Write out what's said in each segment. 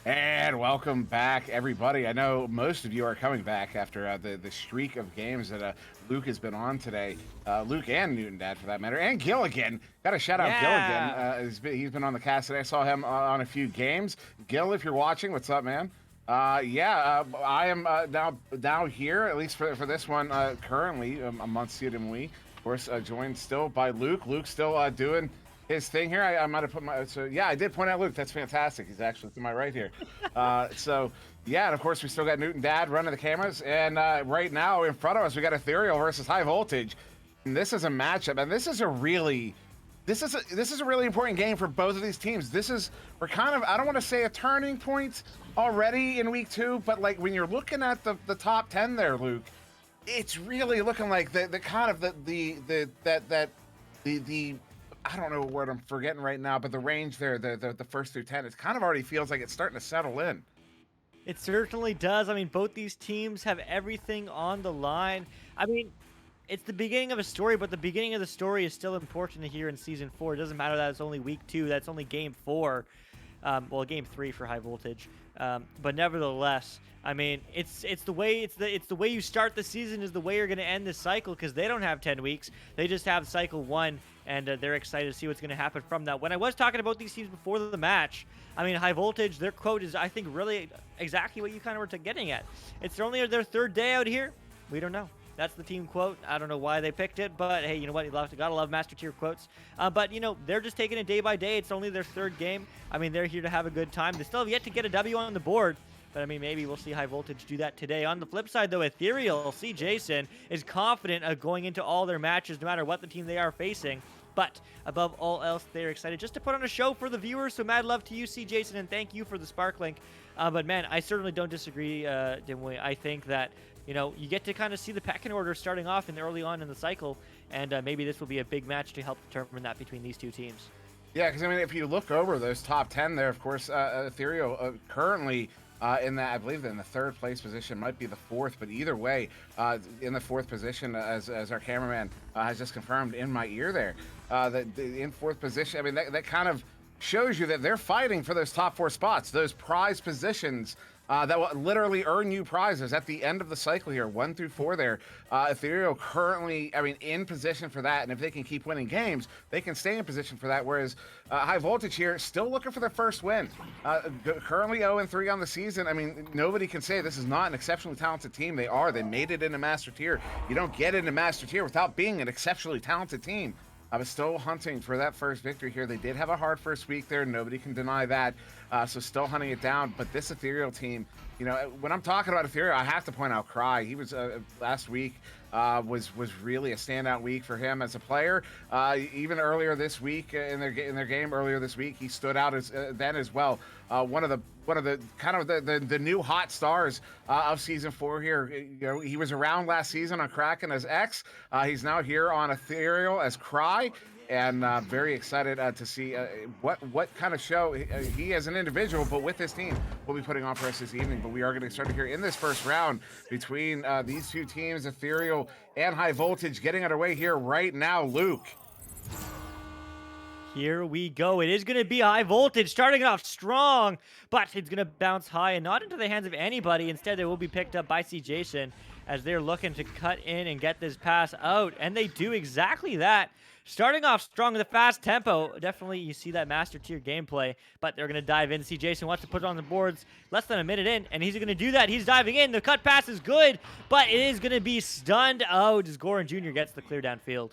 And welcome back, everybody. I know most of you are coming back after the streak of games that Luke has been on today. Luke and Newton Dad, for that matter, and Gilligan. Got to shout out Gilligan. He's been on the cast today. I saw him on a few games. Gil, if you're watching, what's up, man? I am now here, at least for this one, currently amongst SirDimwi. Of course, joined still by Luke. Luke's still doing his thing here. I might have put my, I did point out Luke. That's fantastic. He's actually to my right here. And of course we still got Newton Dad running the cameras, and right now in front of us we got Ethereal versus High Voltage, and this is a matchup, and this is a really important game for both of these teams. We're kind of, I don't want to say a turning point already in week 2, but like when you're looking at the top 10 there, Luke, it's really looking like the kind of the I don't know what I'm forgetting right now, but the range there, the first through 10, it kind of already feels like it's starting to settle in. It certainly does. I mean, both these teams have everything on the line. I mean, it's the beginning of a story, but the beginning of the story is still important to hear in Season 4. It doesn't matter that it's only Week 2, that's only Game 4. Well, Game 3 for High Voltage. But nevertheless, I mean, it's the way you start the season is the way you're going to end this cycle, because they don't have 10 weeks. They just have Cycle 1, and they're excited to see what's going to happen from that. When I was talking about these teams before the match, I mean, High Voltage, their quote is, I think, really exactly what you kind of were getting at. It's only their third day out here. We don't know. That's the team quote. I don't know why they picked it, but hey, you know what? You gotta love Master Tier quotes. But, you know, they're just taking it day by day. It's only their third game. I mean, they're here to have a good time. They still have yet to get a W on the board. But, I mean, maybe we'll see High Voltage do that today. On the flip side, though, Ethereal, C. Jason, is confident of going into all their matches, no matter what the team they are facing. But above all else, they're excited just to put on a show for the viewers. So mad love to you, C. Jason, and thank you for the Spark link. But, man, I certainly don't disagree, Dimwi. I think that, you know, you get to kind of see the pecking order starting off in early on in the cycle, and maybe this will be a big match to help determine that between these two teams. Yeah, because, I mean, if you look over those top 10 there, of course, Ethereal currently in that, I believe, in the third place position, might be the fourth, but either way, in the fourth position, as our cameraman has just confirmed in my ear there, in fourth position, I mean, that kind of shows you that they're fighting for those top 4 spots, those prize positions that will literally earn you prizes at the end of the cycle here, 1 through 4 there. Ethereal currently, I mean, in position for that, and if they can keep winning games, they can stay in position for that, whereas High Voltage here, still looking for their first win. Currently 0-3 on the season. I mean, nobody can say this is not an exceptionally talented team. They are. They made it into Master Tier. You don't get into Master Tier without being an exceptionally talented team. I was still hunting for that first victory here. They did have a hard first week there. Nobody can deny that. So still hunting it down. But this Ethereal team, you know, when I'm talking about Ethereal, I have to point out Cry. He was last week was really a standout week for him as a player. Even earlier this week in their game earlier this week, he stood out as then as well. One of the kind of the new hot stars of Season 4 here. You know, he was around last season on Kraken as X. He's now here on Ethereal as Cry, and very excited to see what kind of show he as an individual, but with his team, will be putting on for us this evening. But we are going to start here in this first round between these two teams, Ethereal and High Voltage, getting underway here right now. Luke. Here we go. It is going to be High Voltage starting off strong, but it's going to bounce high and not into the hands of anybody. Instead, it will be picked up by C. Jason as they're looking to cut in and get this pass out, and they do exactly that. Starting off strong with a fast tempo. Definitely, you see that Master Tier gameplay, but they're going to dive in. C. Jason wants to put it on the boards less than a minute in, and he's going to do that. He's diving in. The cut pass is good, but it is going to be stunned out as Goran Jr. gets the clear downfield.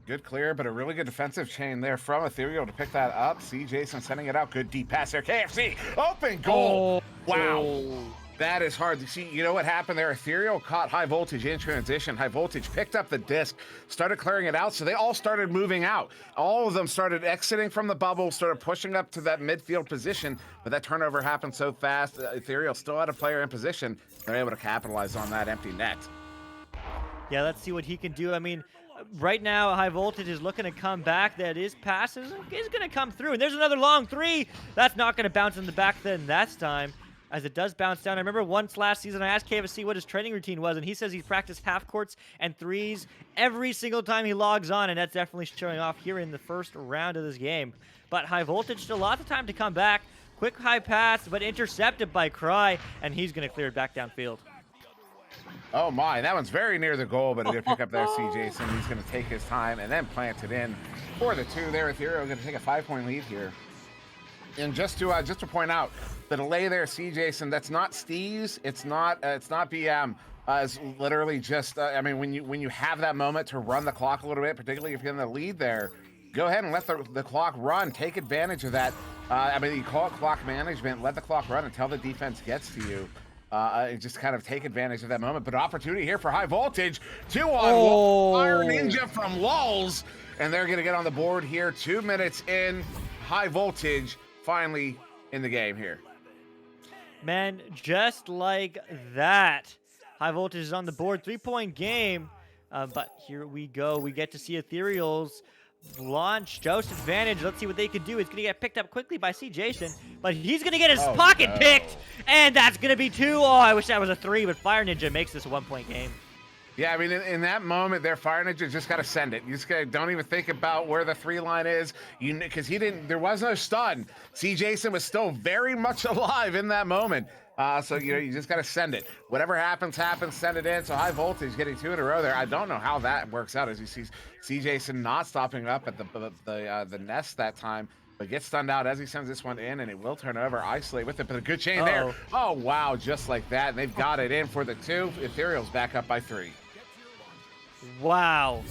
Good clear, but a really good defensive chain there from Ethereal to pick that up. C. Jason sending it out. Good deep pass there. KFC, open goal. Oh. Wow. That is hard to see. You know what happened there? Ethereal caught High Voltage in transition. High Voltage picked up the disc, started clearing it out, so they all started moving out. All of them started exiting from the bubble, started pushing up to that midfield position, but that turnover happened so fast. Ethereal still had a player in position. They're able to capitalize on that empty net. Yeah, let's see what he can do. I mean, right now, High Voltage is looking to come back. That is passes is going to come through. And there's another long three. That's not going to bounce in the back then this time, as it does bounce down. I remember once last season, I asked KFC what his training routine was, and he says he's practiced half courts and threes every single time he logs on, and that's definitely showing off here in the first round of this game. But High Voltage, still lots of time to come back. Quick high pass, but intercepted by Cry, and he's going to clear it back downfield. Oh my, that one's very near the goal, but a good pick up there, C. Jason. He's going to take his time and then plant it in for the 2 there. Ethereal going to take a 5-point lead here. And just to point out, the delay there, C. Jason, that's not Steve's. It's not BM. It's literally just, I mean, when you have that moment to run the clock a little bit, particularly if you're in the lead there, go ahead and let the clock run. Take advantage of that. I mean, you call it clock management. Let the clock run until the defense gets to you. And just kind of take advantage of that moment. But opportunity here for High Voltage. 2-on-1. Fire Ninja from Lulz. And they're going to get on the board here. 2 minutes in. High Voltage finally in the game here. Man, just like that, High Voltage is on the board. 3-point game. But here we go. We get to see Ethereal's launch Joust advantage. Let's see what they can do. It's going to get picked up quickly by Jason, but he's going to get his pocket picked, and that's going to be 2. Oh, I wish that was a 3, but Fire Ninja makes this a 1-point game. Yeah, I mean, in that moment there, Fire Ninja just got to send it. You just don't even think about where the 3 line is, because there was no stun. Jason was still very much alive in that moment. So, you just got to send it. Whatever happens, send it in. So High Voltage getting 2 in a row there. I don't know how that works out, as you see Jason not stopping up at the nest that time, but gets stunned out as he sends this one in, and it will turn over. Isolate with it, but a good chain there. Oh, wow, just like that. And they've got it in for the 2. Ethereal's back up by 3. Wow.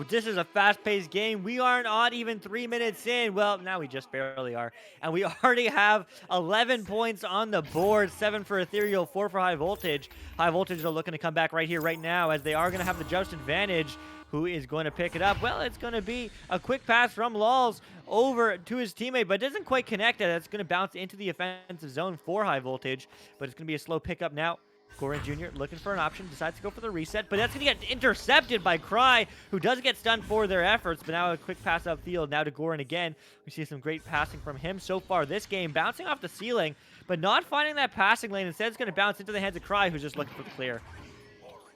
This is a fast-paced game. We aren't on even 3 minutes in. Well, now we just barely are. And we already have 11 points on the board. 7 for Ethereal, 4 for High Voltage. High Voltage are looking to come back right here, right now, as they are going to have the Joust advantage. Who is going to pick it up? Well, it's going to be a quick pass from Lols over to his teammate, but it doesn't quite connect. It's going to bounce into the offensive zone for High Voltage, but it's going to be a slow pickup now. Goran Jr. looking for an option, decides to go for the reset, but that's going to get intercepted by Cry, who does get stunned for their efforts, but now a quick pass upfield, now to Goran again. We see some great passing from him so far this game, bouncing off the ceiling, but not finding that passing lane. Instead, it's going to bounce into the hands of Cry, who's just looking for the clear.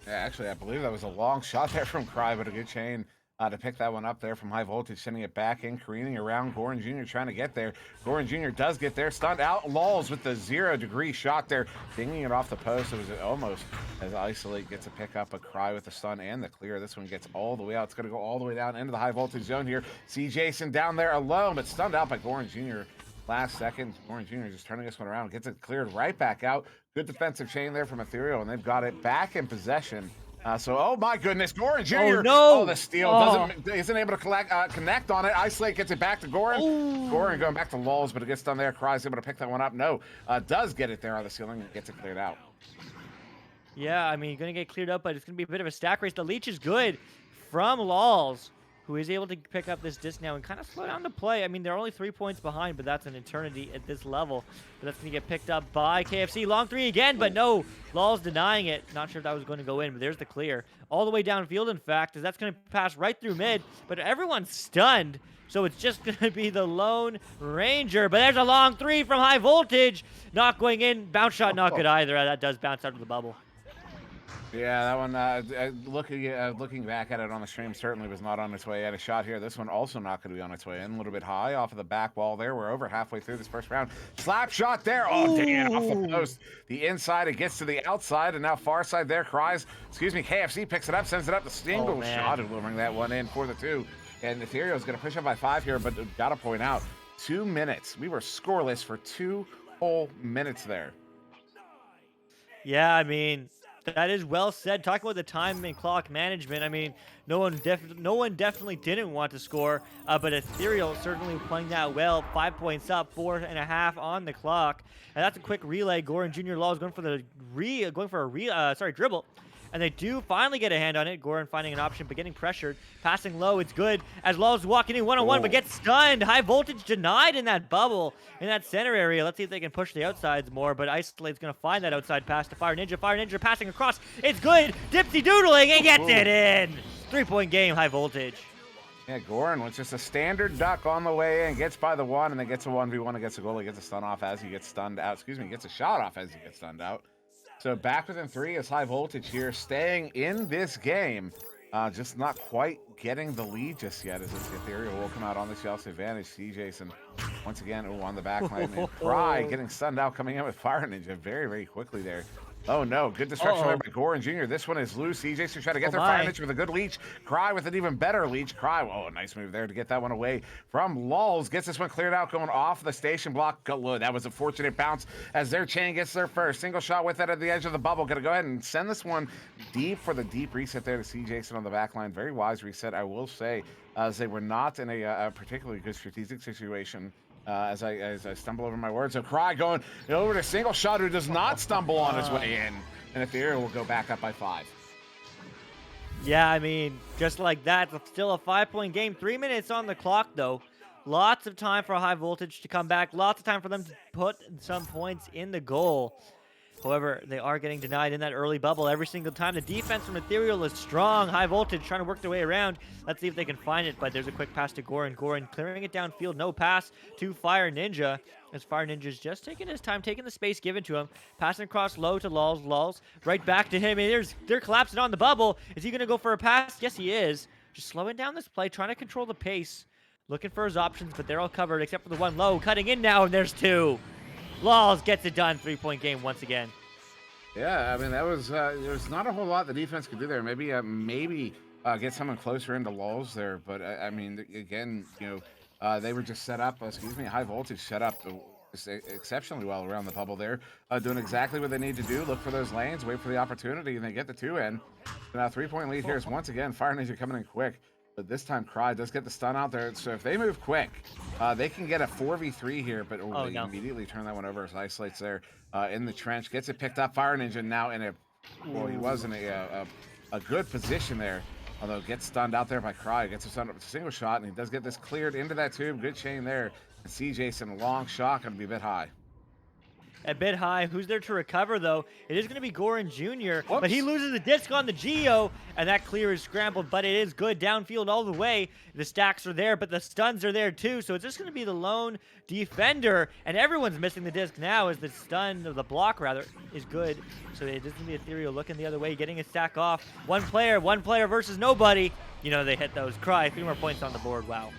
Yeah, actually, I believe that was a long shot there from Cry, but a good chain to pick that one up there from High Voltage, sending it back in, careening around. Goran Jr. trying to get there. Goran Jr. does get there, stunned out. Lols with the 0-degree shot there, dinging it off the post. It was almost as Isolate gets a pick up, a Cry with the stun and the clear. This one gets all the way out. It's going to go all the way down into the High Voltage zone here. See Jason down there alone, but stunned out by Goran Jr. last second. Goran Jr. just turning this one around, gets it cleared right back out. Good defensive chain there from Ethereal, and they've got it back in possession. Oh my goodness, Goran Jr. Oh no! Oh, the steal isn't able to connect on it. Isolate gets it back to Goran. Goran going back to Lols, but it gets done there. Cry's able to pick that one up. No, does get it there on the ceiling and gets it cleared out. Yeah, I mean, going to get cleared up, but it's going to be a bit of a stack race. The leech is good from Lols, who is able to pick up this disc now and kind of slow down the play. I mean, they're only 3 points behind, but that's an eternity at this level. But that's going to get picked up by KFC. Long 3 again, but no. Lols denying it. Not sure if that was going to go in, but there's the clear. All the way downfield, in fact, as that's going to pass right through mid. But everyone's stunned, so it's just going to be the Lone Ranger. But there's a long 3 from High Voltage. Not going in. Bounce shot not good either. That does bounce out of the bubble. Yeah, that one, looking back at it on the stream, certainly was not on its way in. A shot here. This one also not going to be on its way in. A little bit high off of the back wall there. We're over halfway through this first round. Slap shot there. Oh, damn, off the post. The inside, it gets to the outside, and now far side there. KFC picks it up, sends it up. The single shot, and will bring that one in for the 2. And Ethereal is going to push up by 5 here, but got to point out, 2 minutes. We were scoreless for 2 whole minutes there. Yeah, I mean, that is well said. Talking about the time and clock management, I mean, no one definitely didn't want to score, but Ethereal certainly playing that well. 5 points up, 4.5 on the clock, and that's a quick relay. Goran Jr. Law is going for a dribble. And they do finally get a hand on it. Goran finding an option, but getting pressured. Passing low, it's good. As Law's walking in one-on-one, but gets stunned. High Voltage denied in that bubble, in that center area. Let's see if they can push the outsides more, but Isolate's going to find that outside pass to Fire Ninja. Fire Ninja passing across. It's good. Dipsy doodling and gets it in. 3-point game, High Voltage. Yeah, Goran was just a standard duck on the way in, gets by the 1, and then gets a 1v1 against a goalie, gets a stun off as he gets stunned out. Gets a shot off as he gets stunned out. So back within 3 is High Voltage here, staying in this game. Just not quite getting the lead just yet, as Ethereal will come out on the shelf advantage. See Jason once again on the back line. And Cry getting stunned out, coming in with Fire Ninja very, very quickly there. Oh no, good destruction there by Goran Jr. This one is loose. Jason trying to get their Fire Ninja with a good leech. Cry with an even better leech. Cry, nice move there to get that one away from Lols. Gets this one cleared out, going off the station block. That was a fortunate bounce as their chain gets their first. Single shot with it at the edge of the bubble. Gonna go ahead and send this one deep for the deep reset there to see Jason on the back line. Very wise reset, I will say, as they were not in a particularly good strategic situation. As I stumble over my words, so Cry going over to single shot, who does not stumble on his way in, and Ethereal will go back up by 5. Yeah, I mean, just like that, it's still a 5-point game. 3 minutes on the clock, though. Lots of time for High Voltage to come back. Lots of time for them to put some points in the goal. However, they are getting denied in that early bubble every single time. The defense from Ethereal is strong, high voltage, trying to work their way around. Let's see if they can find it, but there's a quick pass to Goran. Goran clearing it downfield, no pass to Fire Ninja. As Fire Ninja's just taking his time, taking the space given to him, passing across low to Lulz. Lulz right back to him, and they're collapsing on the bubble. Is he going to go for a pass? Yes, he is. Just slowing down this play, trying to control the pace. Looking for his options, but they're all covered except for the one low. Cutting in now, and there's two. Lulz gets it done. 3-point game once again. Yeah, I mean, that was there's not a whole lot the defense could do there. Maybe get someone closer into Lulz there, but I mean, again, they were just set up. High voltage set up exceptionally well around the bubble there, doing exactly what they need to do. Look for those lanes, wait for the opportunity, and they get the 2 in. Now 3-point lead here is once again Fire Ninja coming in quick. But this time, Cry does get the stun out there. So if they move quick, they can get a 4v3 here. But they immediately turn that one over as Isolates there in the trench. Gets it picked up. Fire Ninja now in he was in a good position there. Although gets stunned out there by Cry. Gets a stun up with a single shot. And he does get this cleared into that tube. Good chain there. And CJson, long shot, going to be a bit high. A bit high. Who's there to recover, though? It is going to be Goran Jr., but he loses the disc on the Geo, and that clear is scrambled, but it is good downfield all the way. The stacks are there, but the stuns are there, too, so it's just going to be the lone defender, and everyone's missing the disc now as the stun, or the block, rather, is good. So it is going to be Ethereal looking the other way, getting a stack off. One player versus nobody. They hit those. Cry, 3 more points on the board. Wow.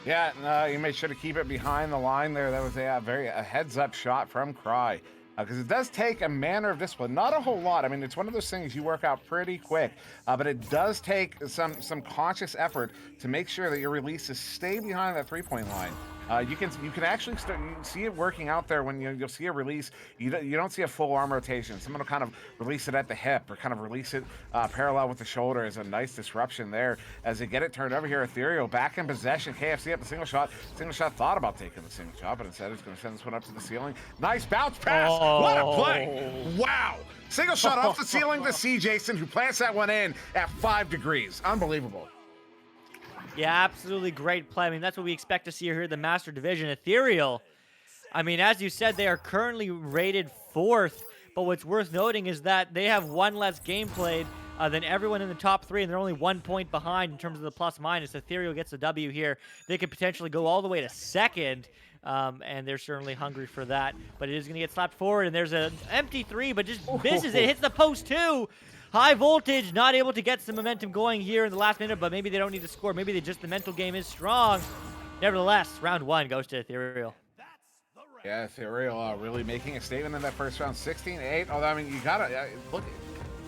Yeah, you made sure to keep it behind the line there. That was a heads-up shot from Cry. Because it does take a manner of discipline. Not a whole lot. I mean, it's one of those things you work out pretty quick. But it does take some conscious effort to make sure that your releases stay behind that 3-point line. You can actually see it working out there when you'll see a release. You don't see a full arm rotation. Someone will kind of release it at the hip or kind of release it parallel with the shoulder. Is a nice disruption there as they get it turned over here. Ethereal back in possession. KFC up the single shot. Single shot thought about taking the single shot, but instead it's going to send this one up to the ceiling. Nice bounce pass. What a play! Wow. Single shot off the ceiling to CJson, who plants that one in at 5 degrees. Unbelievable. Yeah, absolutely great play. I mean, that's what we expect to see here in the Master Division. Ethereal, I mean, as you said, they are currently rated 4th, but what's worth noting is that they have 1 less game played than everyone in the top 3, and they're only 1 point behind in terms of the plus-minus. Ethereal gets a W here. They could potentially go all the way to 2nd, and they're certainly hungry for that, but it is going to get slapped forward, and there's an empty 3, but just misses it. Hits the post, too. High voltage, not able to get some momentum going here in the last minute, but maybe they don't need to score. Maybe the mental game is strong. Nevertheless, round 1 goes to Ethereal. Yeah, Ethereal really making a statement in that first round, 16-8. Although, I mean, you gotta look.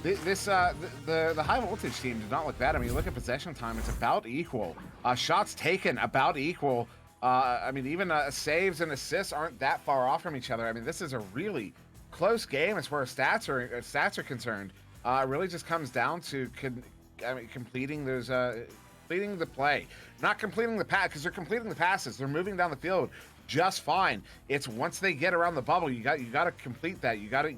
The high voltage team did not look bad. I mean, you look at possession time; it's about equal. Shots taken about equal. I mean, even saves and assists aren't that far off from each other. I mean, this is a really close game as far as stats are concerned. It really just comes down to completing those, completing the play, not completing the pass, because they're completing the passes. They're moving down the field just fine. It's once they get around the bubble, you got to complete that. You got to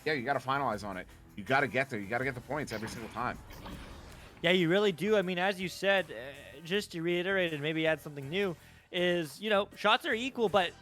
finalize on it. You got to get there. You got to get the points every single time. Yeah, you really do. I mean, as you said, just to reiterate and maybe add something new, is shots are equal, but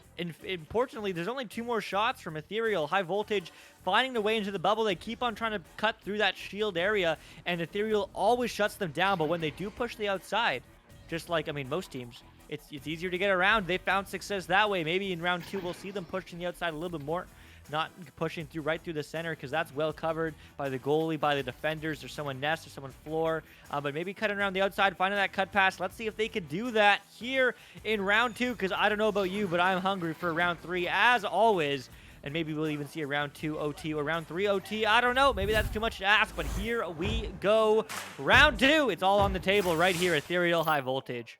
importantly, there's only 2 more shots from Ethereal. High voltage finding the way into the bubble. They keep on trying to cut through that shield area, and Ethereal always shuts them down. But when they do push the outside, just like, I mean, most teams, it's easier to get around. They found success that way. Maybe in round 2, we'll see them pushing the outside a little bit more, not pushing right through the center, because that's well covered by the goalie, by the defenders. There's someone nest, there's someone floor, but maybe cutting around the outside, finding that cut pass. Let's see if they could do that here in round 2, because I don't know about you, but I'm hungry for round 3 as always. And maybe we'll even see a round 2 OT or round 3 OT. I don't know. Maybe that's too much to ask, but here we go. Round 2. It's all on the table right here. Ethereal, high voltage.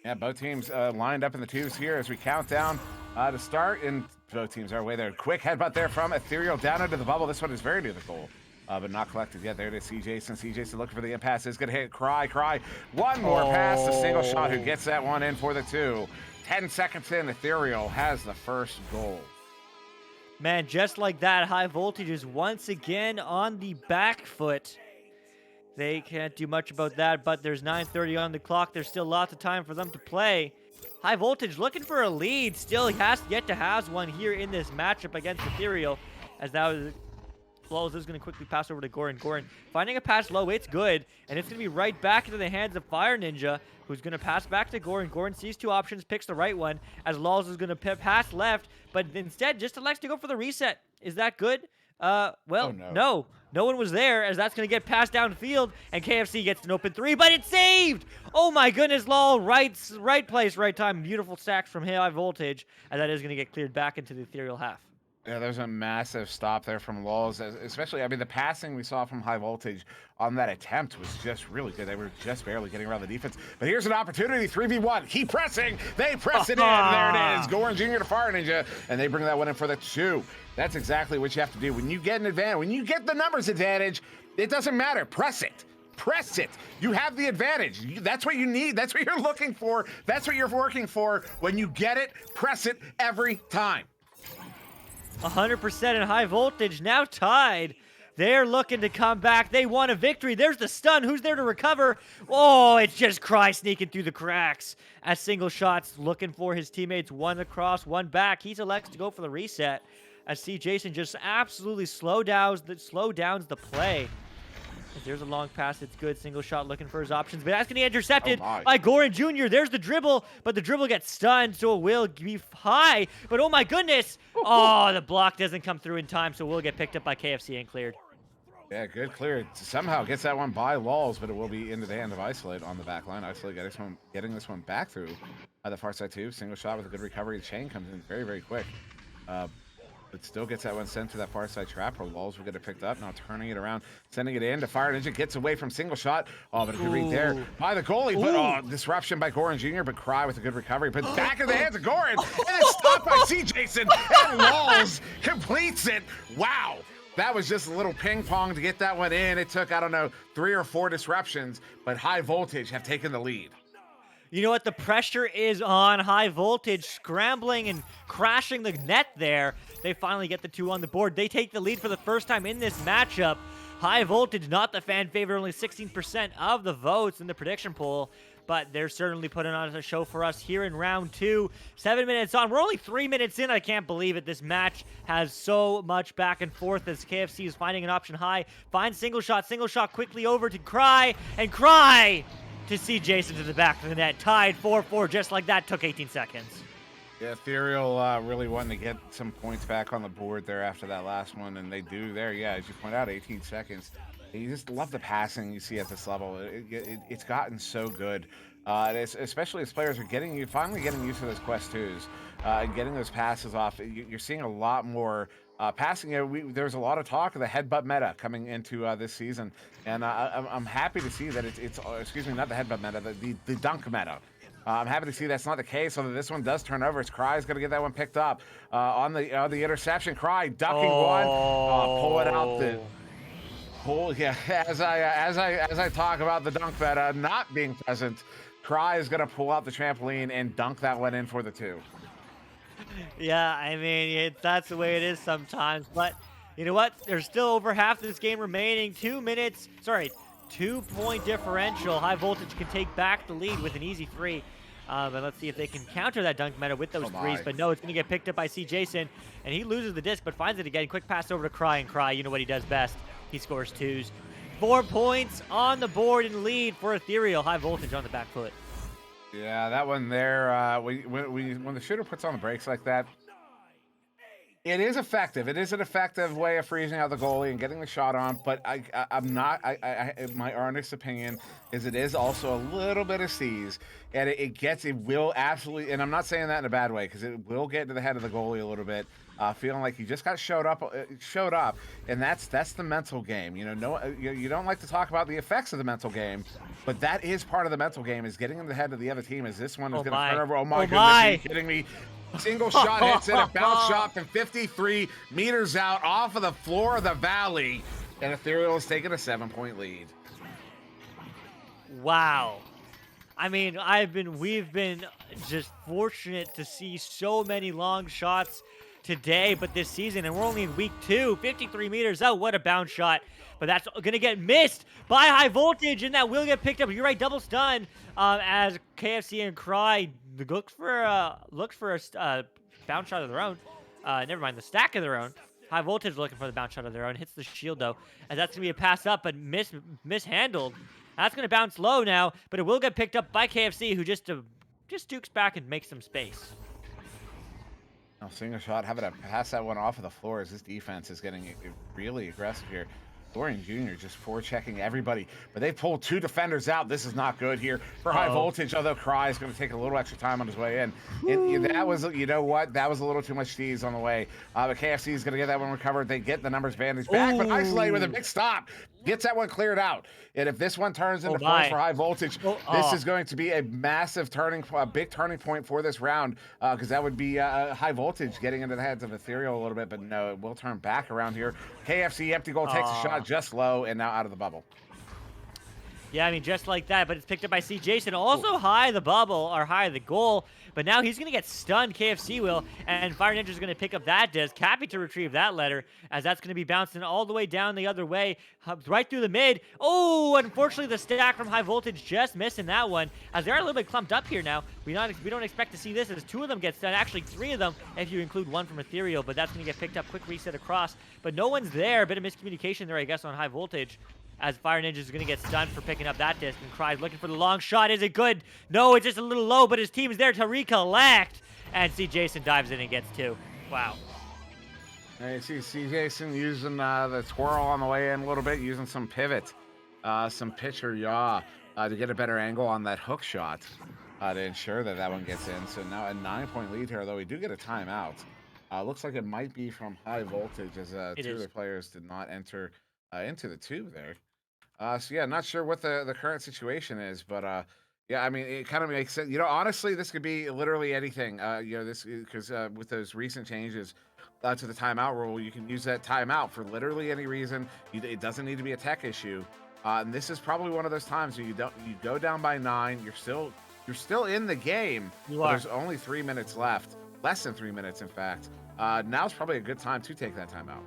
Yeah, both teams lined up in the twos here as we count down to start. And both teams are away there. Quick headbutt there from Ethereal down into the bubble. This one is very near the goal, but not collected yet. There it is, CJson. CJson looking for the impasse. Is going to hit Cry. One more pass. A single shot who gets that one in for the 2. 10 seconds in, Ethereal has the first goal. Man, just like that, high voltage is once again on the back foot. They can't do much about that, but there's 9:30 on the clock. There's still lots of time for them to play. High Voltage looking for a lead. Still, he has yet to have one here in this matchup against Ethereal, as that was Flawless is going to quickly pass over to Goran. Goran finding a pass low, it's good, and it's going to be right back into the hands of Fire Ninja, who's going to pass back to Goran. Goran sees two options, picks the right one, as Lawless is going to pass left, but instead just elects to go for the reset. Is that good? Well, Oh, no. No one was there, as that's going to get passed downfield, and KFC gets an open three, but it's saved! Oh my goodness, lol. Right place, right time. Beautiful stacks from High Voltage, and that is going to get cleared back into the Ethereal half. Yeah, there's a massive stop there from Lulz, especially, I mean, the passing we saw from High Voltage on that attempt was just really good. They were just barely getting around the defense. But here's an opportunity, 3v1. Keep pressing. They press it in. There it is. Goran Jr. to Fire Ninja, and they bring that one in for the 2. That's exactly what you have to do. When you get an advantage, when you get the numbers advantage, it doesn't matter. Press it. Press it. You have the advantage. That's what you need. That's what you're looking for. That's what you're working for. When you get it, press it every time. 100% in High Voltage, now tied. They're looking to come back. They want a victory. There's the stun. Who's there to recover? Oh, it's just Cry sneaking through the cracks. As single shots looking for his teammates. One across, one back. He elects to go for the reset. As Jason just absolutely slow downs the play. There's a long pass. It's good. Single shot looking for his options. But that's going to get intercepted by Goran Jr. There's the dribble, but the dribble gets stunned, so it will be high. But oh my goodness. Oh, the block doesn't come through in time, so we'll get picked up by KFC and cleared. Yeah, good clear. Somehow gets that one by Lulz, but it will be into the hand of Isolate on the back line. Isolate getting this one back through the far side too. Single shot with a good recovery. Chain comes in very, very quick. But still gets that one sent to that far side trap where Lulz will get it picked up. Now turning it around, sending it in to Fire Ninja. Gets away from single shot. Oh, but a good read there by the goalie. But disruption by Goran Jr. But Cry with a good recovery. But back in the hands of Goran. And it's stopped by Jason. And Lulz completes it. Wow. That was just a little ping pong to get that one in. It took, I don't know, 3 or 4 disruptions. But High Voltage have taken the lead. You know what? The pressure is on High Voltage, scrambling and crashing the net there. They finally get the 2 on the board. They take the lead for the first time in this matchup. High Voltage, not the fan favorite, only 16% of the votes in the prediction poll. But they're certainly putting on a show for us here in round 2. 7 minutes on. We're only 3 minutes in. I can't believe it. This match has so much back and forth as KFC is finding an option high. Finds single shot quickly over to Cry. And Cry to see Jason to the back of the net. Tied 4-4 just like that. Took 18 seconds. Yeah, Ethereal really wanting to get some points back on the board there after that last one, and they do there. Yeah, as you point out, 18 seconds. You just love the passing you see at this level. It's gotten so good, especially as players are finally getting used to those Quest 2s and getting those passes off. You're seeing a lot more passing. There's a lot of talk of the headbutt meta coming into this season, and I'm happy to see that it's excuse me, not the headbutt meta, the dunk meta. I'm happy to see that's not the case, so that this one does turn over. As Cry is going to get that one picked up on the interception. Cry ducking one, pull it out the. Yeah, as I talk about the dunk meta not being present, Cry is going to pull out the trampoline and dunk that one in for the 2. Yeah, I mean, that's the way it is sometimes. But you know what? There's still over half of this game remaining. 2 minutes. Sorry, 2-point differential. High Voltage can take back the lead with an easy 3. But let's see if they can counter that dunk meta with those 3s. But no, it's going to get picked up by Jason. And he loses the disc, but finds it again. Quick pass over to Cry, and Cry, you know what he does best. He scores 2s. 4 points on the board in lead for Ethereal. High Voltage on the back foot. Yeah, that one there, when the shooter puts on the brakes like that, it is effective. It is an effective way of freezing out the goalie and getting the shot on, but my honest opinion is it is also a little bit of seize, and it will absolutely, and I'm not saying that in a bad way, because it will get to the head of the goalie a little bit, feeling like you just got showed up, and that's the mental game. You know, you don't like to talk about the effects of the mental game, but that is part of the mental game, is getting in the head of the other team. As this one is going to turn over. Oh my goodness, are you kidding me? Single shot hits it, a bounce shot from 53 meters out off of the floor of the valley, and Ethereal has taken a 7-point lead. Wow. I mean, we've been just fortunate to see so many long shots today, but this season, and we're only in week 2. 53 meters out. What a bounce shot. But that's going to get missed by High Voltage, and that will get picked up. You're right, double stun as KFC and Cry looks for a bounce shot of their own. Never mind, the stack of their own. High Voltage looking for the bounce shot of their own. Hits the shield, though, as that's going to be a pass up, but mishandled. That's going to bounce low now, but it will get picked up by KFC, who just dukes back and makes some space. Now, single shot, having to pass that one off of the floor as this defense is getting really aggressive here. Goran Jr. just forechecking everybody, but they pulled 2 defenders out. This is not good here for High Voltage, although Cry is going to take a little extra time on his way in. That was, you know what, that was a little too much steez on the way. But KFC is going to get that one recovered. They get the numbers advantage back, but Isolate with a big stop gets that one cleared out. And if this one turns into points for High Voltage, this is going to be a massive big turning point for this round, because that would be High Voltage getting into the heads of Ethereal a little bit, but no, it will turn back around here. KFC empty goal takes a shot just low and now out of the bubble. Yeah, I mean, just like that, but it's picked up by C. Jason. Also high the bubble, or high the goal, but now he's going to get stunned, KFC will, and Fire Ninja is going to pick up that disc. Happy to retrieve that letter, as that's going to be bouncing all the way down the other way, right through the mid. Oh, unfortunately, the stack from High Voltage just missing that one, as they're a little bit clumped up here now. We don't expect to see this, as 2 of them get stunned, actually 3 of them, if you include 1 from Ethereal, but that's going to get picked up. Quick reset across, but no one's there. A bit of miscommunication there, I guess, on High Voltage, as Fire Ninja is going to get stunned for picking up that disc, and Cry's looking for the long shot. Is it good? No, it's just a little low, but his team is there to recollect. And C. Jason dives in and gets 2. Wow. You see C. Jason using the twirl on the way in a little bit, using some pivot, some pitcher yaw to get a better angle on that hook shot to ensure that that one gets in. So now a 9-point lead here, though we do get a timeout. Looks like it might be from High Voltage, as 2 of the players did not enter into the tube there. So yeah, not sure what the current situation is, but yeah, I mean, it kind of makes sense. You know, honestly, this could be literally anything. You know, this because with those recent changes to the timeout rule, you can use that timeout for literally any reason. It doesn't need to be a tech issue. And this is probably one of those times where you go down by 9. You're still in the game. There's only 3 minutes left, less than 3 minutes, in fact. Now's probably a good time to take that timeout.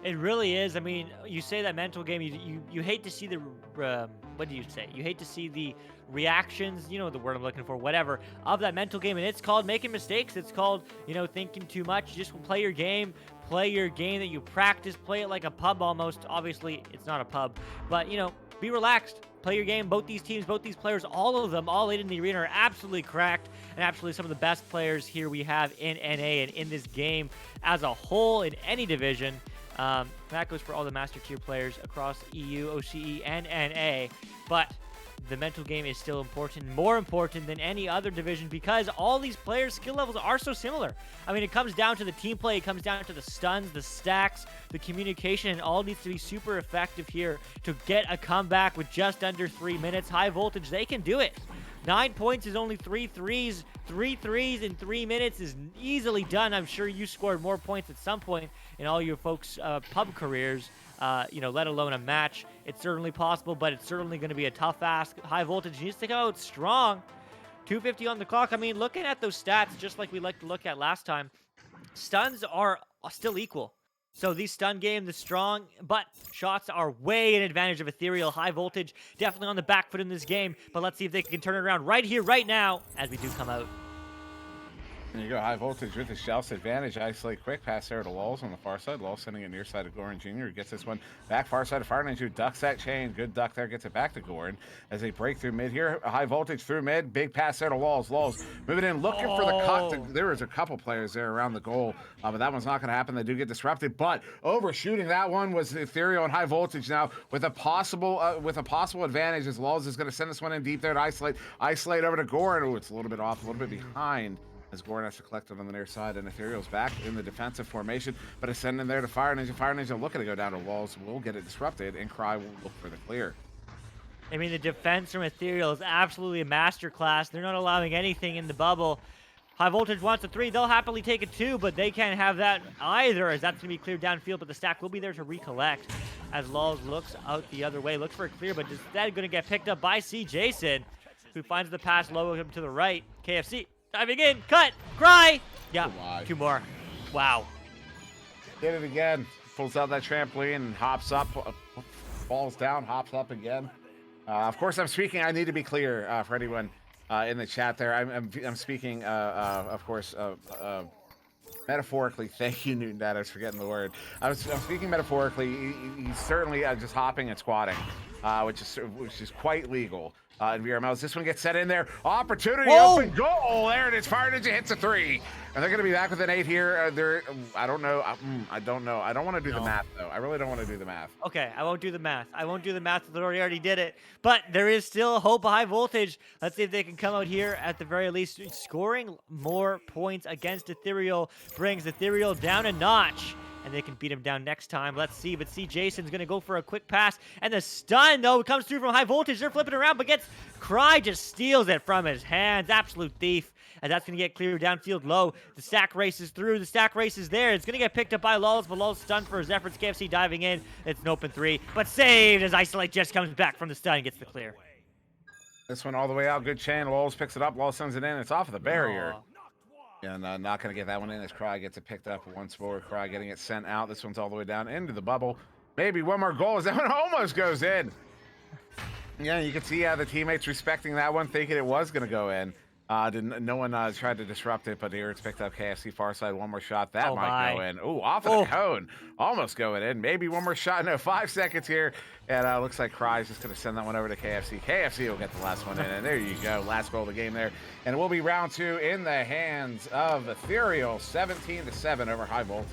It really is. I mean, you say that mental game, you hate to see the, what do you say? You hate to see the reactions, you know the word I'm looking for, whatever, of that mental game. And it's called making mistakes. It's called, you know, thinking too much. Just play your game that you practice, play it like a pub almost. Obviously, it's not a pub, but, you know, be relaxed. Play your game. Both these teams, both these players, all of them, all 8 in the arena are absolutely cracked and absolutely some of the best players here we have in NA and in this game as a whole in any division. That goes for all the Master Tier players across EU, OCE, and NA. But the mental game is still important, more important than any other division, because all these players' skill levels are so similar. I mean, it comes down to the team play, it comes down to the stuns, the stacks, the communication, and all needs to be super effective here to get a comeback with just under 3 minutes. High Voltage, they can do it. 9 points is only 3 threes. 3 threes in 3 minutes is easily done. I'm sure you scored more points at some point in all your folks' pub careers, you know, let alone a match. It's certainly possible, but it's certainly going to be a tough ask. High Voltage needs to come out strong. 250 on the clock. I mean, looking at those stats, just like we like to look at last time, stuns are still equal. So these stun game, the strong, but shots are way in advantage of Ethereal. High Voltage definitely on the back foot in this game, but let's see if they can turn it around right here, right now, as we do come out. There you go, High Voltage with the Shelf's advantage. Isolate quick pass there to Lulz on the far side. Lulz sending it near side of Goran Jr. Gets this one back far side of Fire Ninja, ducks that chain. Good duck there, gets it back to Goran as they break through mid here. High Voltage through mid, big pass there to Lulz. Lulz moving in, looking for the cut. There was a couple players there around the goal, but that one's not going to happen. They do get disrupted, but overshooting that one was Ethereal and High Voltage now with a possible advantage, as Lulz is going to send this one in deep there to Isolate. Isolate over to Goran. Oh, it's a little bit off, a little bit behind, as Goran has to collect it on the near side, and Ethereal's back in the defensive formation, but it's sending there to Fire Ninja. Fire Ninja looking to go down to Lulz, will get it disrupted, and Cry will look for the clear. I mean, the defense from Ethereal is absolutely a masterclass. They're not allowing anything in the bubble. High Voltage wants a 3. They'll happily take a 2, but they can't have that either, as that's going to be cleared downfield, but the stack will be there to recollect as Lulz looks out the other way, looks for a clear, but instead going to get picked up by C. Jason, who finds the pass low to the right. KFC diving in, cut, Cry. Yeah, 2 more. Wow. Did it again. Pulls out that trampoline and hops up, falls down, hops up again. Of course, I'm speaking. I need to be clear for anyone in the chat there. I'm speaking, of course, metaphorically. Thank you, Newton Dad. I was forgetting the word. I'm speaking metaphorically. He's certainly just hopping and squatting, which is quite legal in VRML. This one gets set in there. Opportunity, open goal. There it is. Fire Ninja hits a 3. And they're going to be back with an 8 here. I don't know. I don't know. I don't want to do the math, though. I really don't want to do the math. Okay, I won't do the math. I won't do the math. The already did it. But there is still hope of high voltage. Let's see if they can come out here at the very least. Scoring more points against Ethereal brings Ethereal down a notch. And they can beat him down next time. Let's see. But see, Jason's going to go for a quick pass. And the stun, though, comes through from high voltage. They're flipping around, but gets Cry just steals it from his hands. Absolute thief. And that's going to get cleared downfield low. The stack races through. The stack races there. It's going to get picked up by Lulz, but Lulz stunned for his efforts. KFC diving in. It's an open 3, but saved as Isolate just comes back from the stun and gets the clear. This one all the way out. Good chain. Lulz picks it up. Lulz sends it in. It's off of the barrier. And not going to get that one in as Cry gets it picked up once more. Cry getting it sent out. This one's all the way down into the bubble. Maybe one more goal as that one almost goes in. Yeah, you can see the teammates respecting that one, thinking it was going to go in. No one tried to disrupt it, but here it's picked up. KFC far side, one more shot. That might go in. Ooh, off of the cone. Almost going in. Maybe one more shot. No, 5 seconds here. And looks like Cry's just going to send that one over to KFC. KFC will get the last one in. And there you go. Last goal of the game there. And it will be round 2 in the hands of Ethereal. 17-7 over high voltage.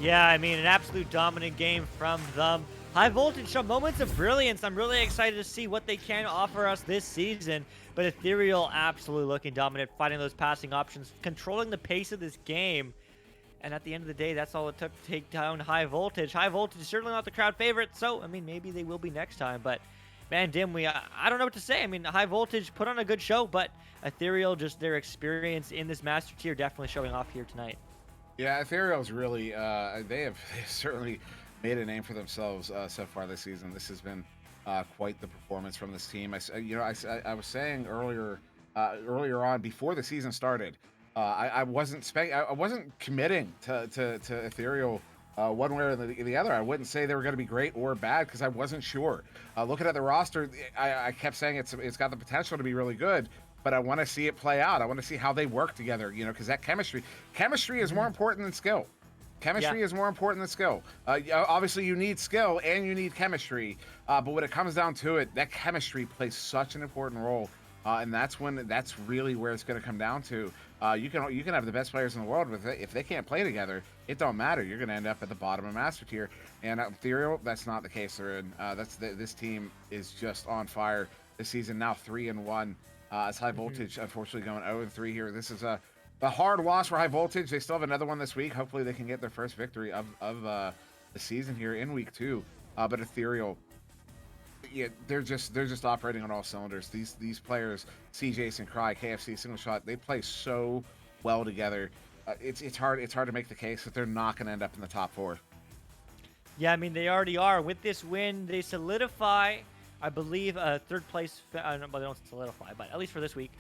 Yeah, I mean, an absolute dominant game from them. High voltage showed moments of brilliance. I'm really excited to see what they can offer us this season. But Ethereal absolutely looking dominant, finding those passing options, controlling the pace of this game. And at the end of the day, that's all it took to take down high voltage. High voltage is certainly not the crowd favorite, so, I mean, maybe they will be next time. But, man, Dimwi, I don't know what to say. I mean, high voltage put on a good show, but Ethereal, just their experience in this Master Tier, definitely showing off here tonight. Yeah, Ethereal's really, they've certainly made a name for themselves so far this season. This has been quite the performance from this team. I was saying earlier on before the season started, I wasn't committing to Ethereal one way or the other. I wouldn't say they were going to be great or bad because I wasn't sure. Looking at the roster, I kept saying it's got the potential to be really good, but I want to see it play out. I want to see how they work together, because that chemistry is more important than skill. Chemistry is more important than skill. Obviously, you need skill and you need chemistry, but when it comes down to it, that chemistry plays such an important role, and that's really where it's going to come down to. You can have the best players in the world, but if they can't play together, it don't matter. You're going to end up at the bottom of Master Tier. And Ethereal, that's not the case they're in. This team is just on fire this season. Now 3-1. It's high voltage, unfortunately, going 0-3 here. This is a hard loss for high voltage. They still have another one this week. Hopefully they can get their first victory of the season here in week 2. But Ethereal, yeah, they're just operating on all cylinders. These players, CJ's and Cry, KFC, Single Shot, they play so well together. It's hard to make the case that they're not going to end up in the top 4. Yeah, I mean, they already are. With this win, they solidify, I believe, third place. Well, they don't solidify, but at least for this week,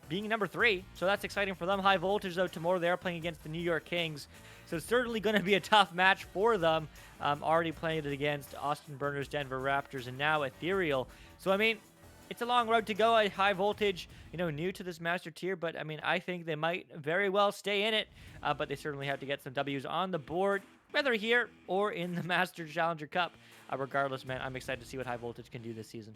being number 3. So that's exciting for them. High voltage, though, tomorrow they are playing against the New York Kings. So it's certainly going to be a tough match for them. Already playing it against Austin Burners, Denver Raptors, and now Ethereal. So, I mean, it's a long road to go at high voltage, new to this Master Tier. But, I mean, I think they might very well stay in it. But they certainly have to get some W's on the board, whether here or in the Master Challenger Cup. Regardless, man, I'm excited to see what high voltage can do this season.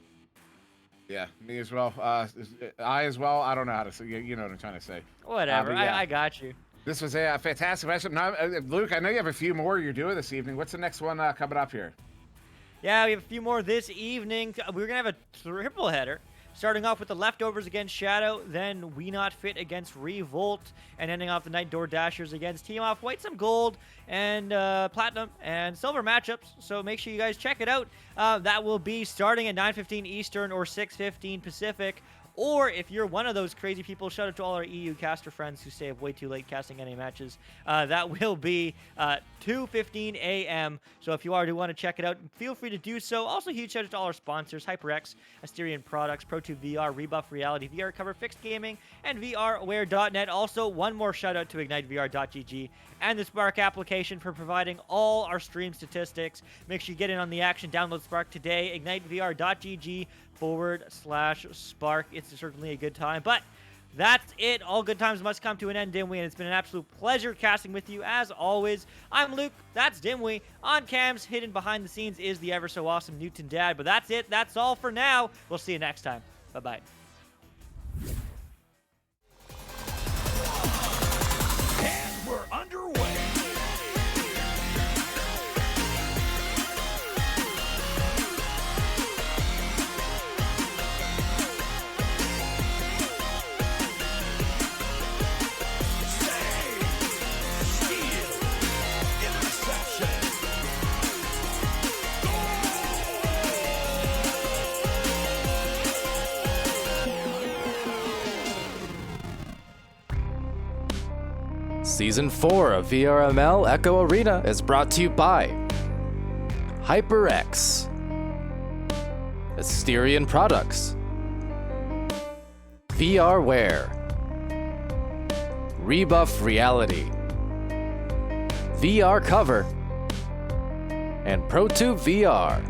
Yeah, me as well. I as well. I don't know how to say. You know what I'm trying to say. Whatever. Yeah. I got you. This was a fantastic matchup. Now, Luke, I know you have a few more you're doing this evening. What's the next one coming up here? Yeah, we have a few more this evening. We're going to have a triple header. Starting off with the Leftovers against Shadow, then We Not Fit against Revolt, and ending off the Night Door Dashers against Team Off White. Some gold and platinum and silver matchups, so make sure you guys check it out. That will be starting at 9:15 Eastern or 6:15 Pacific Or if you're one of those crazy people, shout out to all our EU caster friends who stay up way too late casting any matches. That will be 2:15 a.m. So if you already want to check it out, feel free to do so. Also, huge shout out to all our sponsors: HyperX, Asterion Products, Pro2 VR, Rebuff Reality, VR Cover, Fixed Gaming, and VRWare.net. Also, one more shout out to IgniteVR.gg and the Spark application for providing all our stream statistics. Make sure you get in on the action. Download Spark today. IgniteVR.gg/Spark. It's certainly a good time. But that's it. All good times must come to an end, Dimwi, and it's been an absolute pleasure casting with you as always. I'm Luke. That's Dimwi. On cams, hidden behind the scenes, is the ever so awesome Newton Dad. But that's it. That's all for now. We'll see you next time. Bye-bye. And we're underway. Season 4 of VRML Echo Arena is brought to you by HyperX, Asterion Products, VRWare, Rebuff Reality, VR Cover, and Pro2 VR.